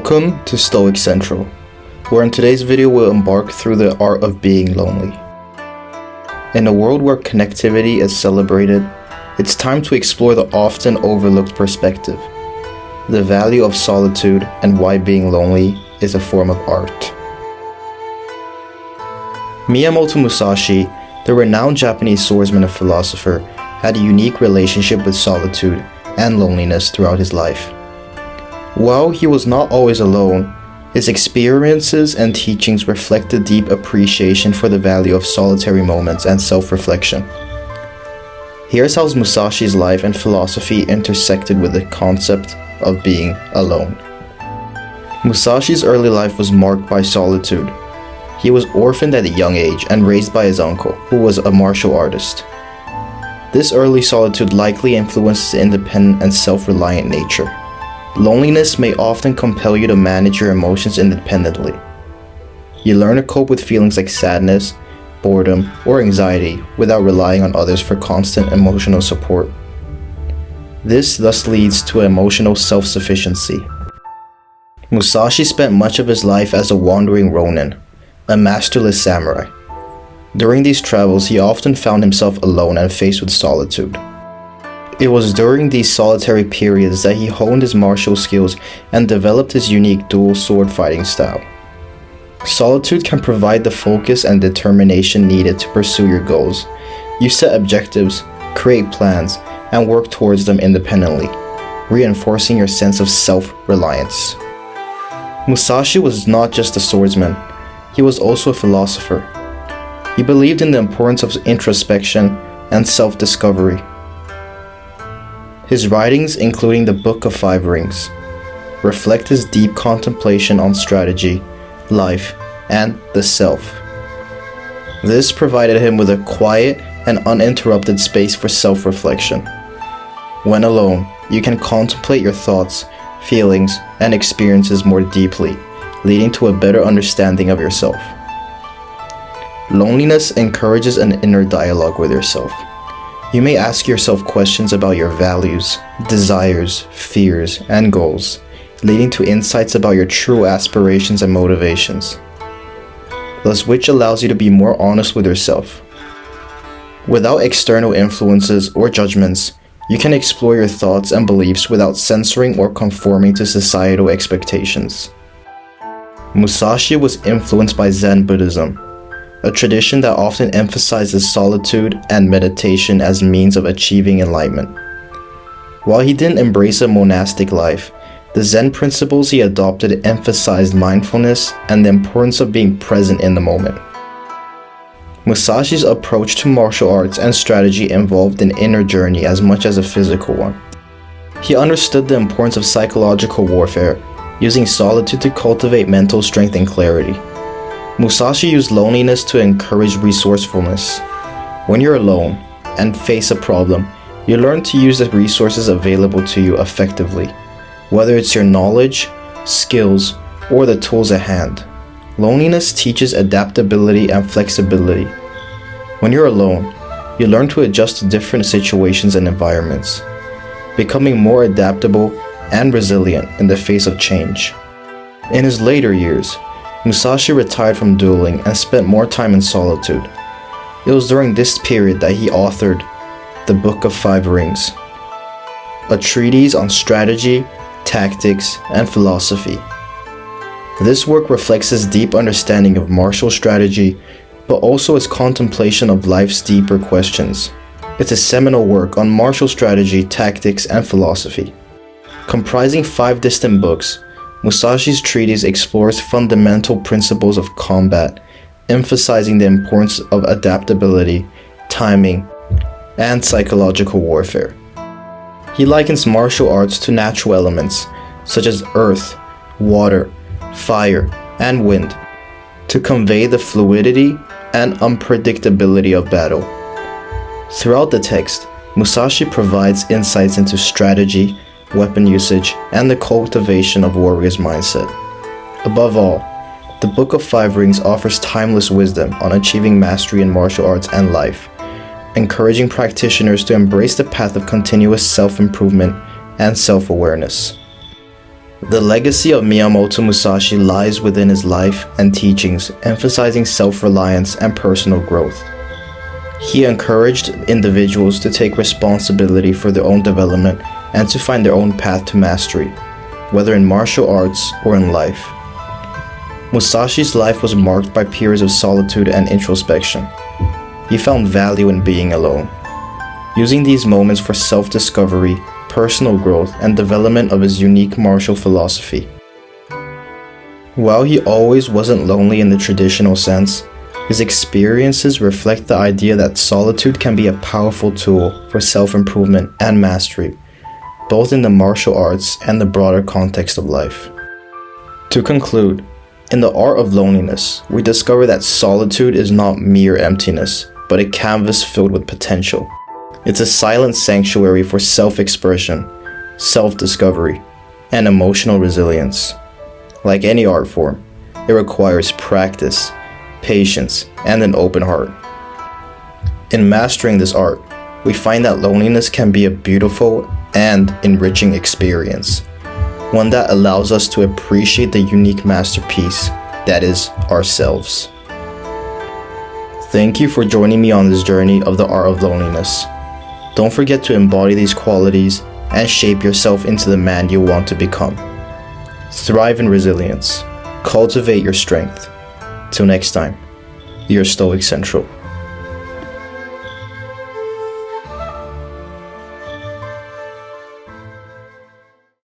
Welcome to Stoic Central, where in today's video we'll embark through the art of being lonely. In a world where connectivity is celebrated, it's time to explore the often overlooked perspective, the value of solitude and why being lonely is a form of art. Miyamoto Musashi, the renowned Japanese swordsman and philosopher, had a unique relationship with solitude and loneliness throughout his life. While he was not always alone, his experiences and teachings reflect a deep appreciation for the value of solitary moments and self-reflection. Here's how Musashi's life and philosophy intersected with the concept of being alone. Musashi's early life was marked by solitude. He was orphaned at a young age and raised by his uncle, who was a martial artist. This early solitude likely influenced his independent and self-reliant nature. Loneliness may often compel you to manage your emotions independently. You learn to cope with feelings like sadness, boredom, or anxiety without relying on others for constant emotional support. This thus leads to emotional self-sufficiency. Musashi spent much of his life as a wandering ronin, a masterless samurai. During these travels, he often found himself alone and faced with solitude. It was during these solitary periods that he honed his martial skills and developed his unique dual sword fighting style. Solitude can provide the focus and determination needed to pursue your goals. You set objectives, create plans, and work towards them independently, reinforcing your sense of self-reliance. Musashi was not just a swordsman, he was also a philosopher. He believed in the importance of introspection and self-discovery. His writings, including the Book of Five Rings, reflect his deep contemplation on strategy, life, and the self. This provided him with a quiet and uninterrupted space for self-reflection. When alone, you can contemplate your thoughts, feelings, and experiences more deeply, leading to a better understanding of yourself. Loneliness encourages an inner dialogue with yourself. You may ask yourself questions about your values, desires, fears, and goals, leading to insights about your true aspirations and motivations, thus which allows you to be more honest with yourself. Without external influences or judgments, you can explore your thoughts and beliefs without censoring or conforming to societal expectations. Musashi was influenced by Zen Buddhism, a tradition that often emphasizes solitude and meditation as means of achieving enlightenment. While he didn't embrace a monastic life, the Zen principles he adopted emphasized mindfulness and the importance of being present in the moment. Musashi's approach to martial arts and strategy involved an inner journey as much as a physical one. He understood the importance of psychological warfare, using solitude to cultivate mental strength and clarity. Musashi used loneliness to encourage resourcefulness. When you're alone and face a problem, you learn to use the resources available to you effectively, whether it's your knowledge, skills, or the tools at hand. Loneliness teaches adaptability and flexibility. When you're alone, you learn to adjust to different situations and environments, becoming more adaptable and resilient in the face of change. In his later years, Musashi retired from dueling and spent more time in solitude. It was during this period that he authored the Book of Five Rings, a treatise on strategy, tactics, and philosophy. This work reflects his deep understanding of martial strategy, but also his contemplation of life's deeper questions. It's a seminal work on martial strategy, tactics, and philosophy. Comprising 5 distinct books, Musashi's treatise explores fundamental principles of combat, emphasizing the importance of adaptability, timing, and psychological warfare. He likens martial arts to natural elements, such as earth, water, fire, and wind, to convey the fluidity and unpredictability of battle. Throughout the text, Musashi provides insights into strategy, weapon usage, and the cultivation of warrior's mindset. Above all, the Book of Five Rings offers timeless wisdom on achieving mastery in martial arts and life, encouraging practitioners to embrace the path of continuous self-improvement and self-awareness. The legacy of Miyamoto Musashi lies within his life and teachings, emphasizing self-reliance and personal growth. He encouraged individuals to take responsibility for their own development and to find their own path to mastery, whether in martial arts or in life. Musashi's life was marked by periods of solitude and introspection. He found value in being alone, using these moments for self-discovery, personal growth, and development of his unique martial philosophy. While he always wasn't lonely in the traditional sense, his experiences reflect the idea that solitude can be a powerful tool for self-improvement and mastery, both in the martial arts and the broader context of life. To conclude, in the art of loneliness, we discover that solitude is not mere emptiness, but a canvas filled with potential. It's a silent sanctuary for self-expression, self-discovery, and emotional resilience. Like any art form, it requires practice, patience, and an open heart. In mastering this art, we find that loneliness can be a beautiful and enriching experience, one that allows us to appreciate the unique masterpiece that is ourselves. Thank you for joining me on this journey of the art of loneliness. Don't forget to embody these qualities and shape yourself into the man you want to become. Thrive in resilience. Cultivate your strength. Till next time, your Stoic Central.